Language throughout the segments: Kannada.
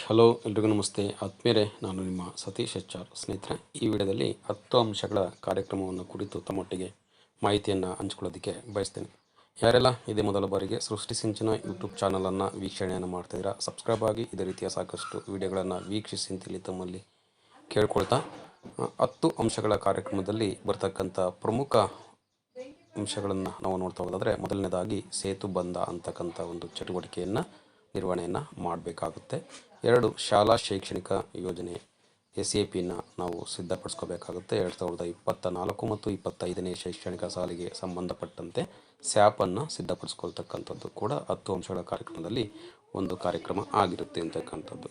ಹಲೋ ಎಲ್ರಿಗೂ ನಮಸ್ತೆ ಆತ್ಮೀಯರೇ, ನಾನು ನಿಮ್ಮ ಸತೀಶ್ HR. ಸ್ನೇಹಿತರೆ, ಈ ವಿಡಿಯೋದಲ್ಲಿ 10 ಅಂಶಗಳ ಕಾರ್ಯಕ್ರಮವನ್ನು ಕುರಿತು ತಮ್ಮೊಟ್ಟಿಗೆ ಮಾಹಿತಿಯನ್ನು ಹಂಚ್ಕೊಳ್ಳೋದಕ್ಕೆ ಬಯಸ್ತೇನೆ. ಯಾರೆಲ್ಲ ಇದೇ ಮೊದಲ ಬಾರಿಗೆ ಸೃಷ್ಟಿ ಸಿಂಚನ ಯೂಟ್ಯೂಬ್ ಚಾನಲನ್ನು ವೀಕ್ಷಣೆಯನ್ನು ಮಾಡ್ತಾಯಿದ್ದೀರಾ, ಸಬ್ಸ್ಕ್ರೈಬ್ ಆಗಿ ಇದೇ ರೀತಿಯ ಸಾಕಷ್ಟು ವಿಡಿಯೋಗಳನ್ನು ವೀಕ್ಷಿಸಿ ಅಂತೇಳಿ ತಮ್ಮಲ್ಲಿ ಕೇಳ್ಕೊಳ್ತಾ 10 ಅಂಶಗಳ ಕಾರ್ಯಕ್ರಮದಲ್ಲಿ ಬರ್ತಕ್ಕಂಥ ಪ್ರಮುಖ ಅಂಶಗಳನ್ನು ನಾವು ನೋಡ್ತಾ ಹೋಗೋದಾದರೆ, ಮೊದಲನೇದಾಗಿ ಸೇತುಬಂಧ ಅಂತಕ್ಕಂಥ ಒಂದು ಚಟುವಟಿಕೆಯನ್ನು ನಿರ್ವಹಣೆಯನ್ನು ಮಾಡಬೇಕಾಗುತ್ತೆ. 2, ಶಾಲಾ ಶೈಕ್ಷಣಿಕ ಯೋಜನೆ SAPನ ನಾವು ಸಿದ್ಧಪಡಿಸ್ಕೋಬೇಕಾಗುತ್ತೆ. 2024 ಮತ್ತು 25ನೇ ಶೈಕ್ಷಣಿಕ ಸಾಲಿಗೆ ಸಂಬಂಧಪಟ್ಟಂತೆ ಸ್ಯಾಪನ್ನು ಸಿದ್ಧಪಡಿಸ್ಕೊಳ್ತಕ್ಕಂಥದ್ದು ಕೂಡ 10 ಅಂಶಗಳ ಕಾರ್ಯಕ್ರಮದಲ್ಲಿ ಒಂದು ಕಾರ್ಯಕ್ರಮ ಆಗಿರುತ್ತೆ ಅಂತಕ್ಕಂಥದ್ದು.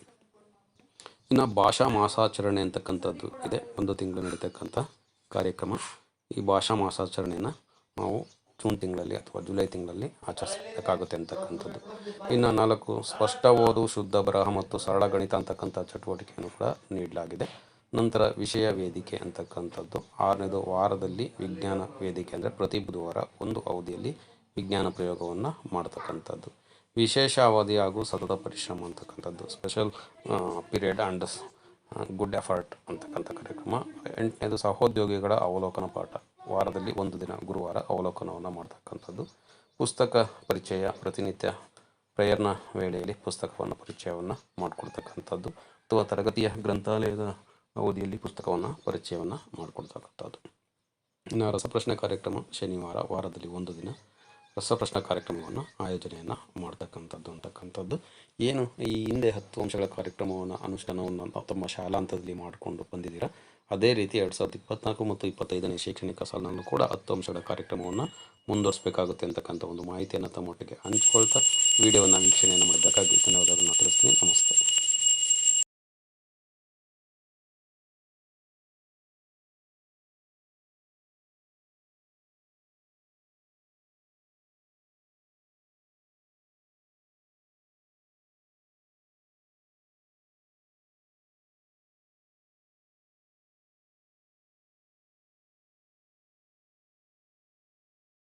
ಇನ್ನು ಭಾಷಾ ಮಾಸಾಚರಣೆ ಅಂತಕ್ಕಂಥದ್ದು ಇದೆ, ಒಂದು ತಿಂಗಳು ನಡೀತಕ್ಕಂಥ ಕಾರ್ಯಕ್ರಮ. ಈ ಭಾಷಾ ಮಾಸಾಚರಣೆಯನ್ನು ನಾವು ಜೂನ್ ತಿಂಗಳಲ್ಲಿ ಅಥವಾ ಜುಲೈ ತಿಂಗಳಲ್ಲಿ ಆಚರಿಸಬೇಕಾಗುತ್ತೆ ಅಂತಕ್ಕಂಥದ್ದು. ಇನ್ನು 4, ಸ್ಪಷ್ಟ ಓದು, ಶುದ್ಧ ಬರಹ ಮತ್ತು ಸರಳ ಗಣಿತ ಅಂತಕ್ಕಂಥ ಚಟುವಟಿಕೆಯನ್ನು ಕೂಡ ನೀಡಲಾಗಿದೆ. ನಂತರ ವಿಷಯ ವೇದಿಕೆ ಅಂತಕ್ಕಂಥದ್ದು 6ನೇದು, ವಾರದಲ್ಲಿ ವಿಜ್ಞಾನ ವೇದಿಕೆ ಅಂದರೆ ಪ್ರತಿ ಬುಧವಾರ ಒಂದು ಅವಧಿಯಲ್ಲಿ ವಿಜ್ಞಾನ ಪ್ರಯೋಗವನ್ನು ಮಾಡ್ತಕ್ಕಂಥದ್ದು. ವಿಶೇಷ ಅವಧಿ ಹಾಗೂ ಸತತ ಪರಿಶ್ರಮ ಅಂತಕ್ಕಂಥದ್ದು, special period and good effort ಅಂತಕ್ಕಂಥ ಕಾರ್ಯಕ್ರಮ. 8ನೇದು, ಸಹೋದ್ಯೋಗಿಗಳ ಅವಲೋಕನ ಪಾಠ, ವಾರದಲ್ಲಿ ಒಂದು ದಿನ ಗುರುವಾರ ಅವಲೋಕನವನ್ನು ಮಾಡ್ತಕ್ಕಂಥದ್ದು. ಪುಸ್ತಕ ಪರಿಚಯ, ಪ್ರತಿನಿತ್ಯ ಪ್ರೇಯರ್ನ ವೇಳೆಯಲ್ಲಿ ಪುಸ್ತಕವನ್ನು ಪರಿಚಯವನ್ನು ಮಾಡಿಕೊಡ್ತಕ್ಕಂಥದ್ದು ಅಥವಾ ತರಗತಿಯ ಗ್ರಂಥಾಲಯದ ಅವಧಿಯಲ್ಲಿ ಪುಸ್ತಕವನ್ನು ಪರಿಚಯವನ್ನು ಮಾಡಿಕೊಡ್ತಕ್ಕಂಥದ್ದು. ಇನ್ನು ರಸಪ್ರಶ್ನೆ ಕಾರ್ಯಕ್ರಮ ಶನಿವಾರ, ವಾರದಲ್ಲಿ ಒಂದು ದಿನ ರಸಪ್ರಶ್ನೆ ಕಾರ್ಯಕ್ರಮವನ್ನು ಆಯೋಜನೆಯನ್ನು ಮಾಡ್ತಕ್ಕಂಥದ್ದು ಅಂತಕ್ಕಂಥದ್ದು. ಏನು ಈ ಹಿಂದೆ 10 ಅಂಶಗಳ ಕಾರ್ಯಕ್ರಮವನ್ನು ಅನುಷ್ಠಾನವನ್ನು ತಮ್ಮ ಶಾಲಾ ಹಂತದಲ್ಲಿ ಮಾಡಿಕೊಂಡು ಬಂದಿದ್ದೀರಾ, ಅದೇ ರೀತಿ 2024 ಮತ್ತು 25ನೇ ಶೈಕ್ಷಣಿಕ ಸಾಲಿನಲ್ಲೂ ಕೂಡ 10 ಅಂಶಗಳ ಕಾರ್ಯಕ್ರಮವನ್ನು ಮುಂದುವರಿಸಬೇಕಾಗುತ್ತೆ ಅಂತಕ್ಕಂಥ ಒಂದು ಮಾಹಿತಿಯನ್ನು ತಮ್ಮೊಟ್ಟಿಗೆ ಹಂಚ್ಕೊಳ್ತಾ ವಿಡಿಯೋವನ್ನು ವೀಕ್ಷಣೆಯನ್ನು ಮಾಡಿದ್ದಕ್ಕಾಗಿ ಧನ್ಯವಾದಗಳನ್ನು ತಿಳಿಸ್ತೀನಿ. ನಮಸ್ತೆ.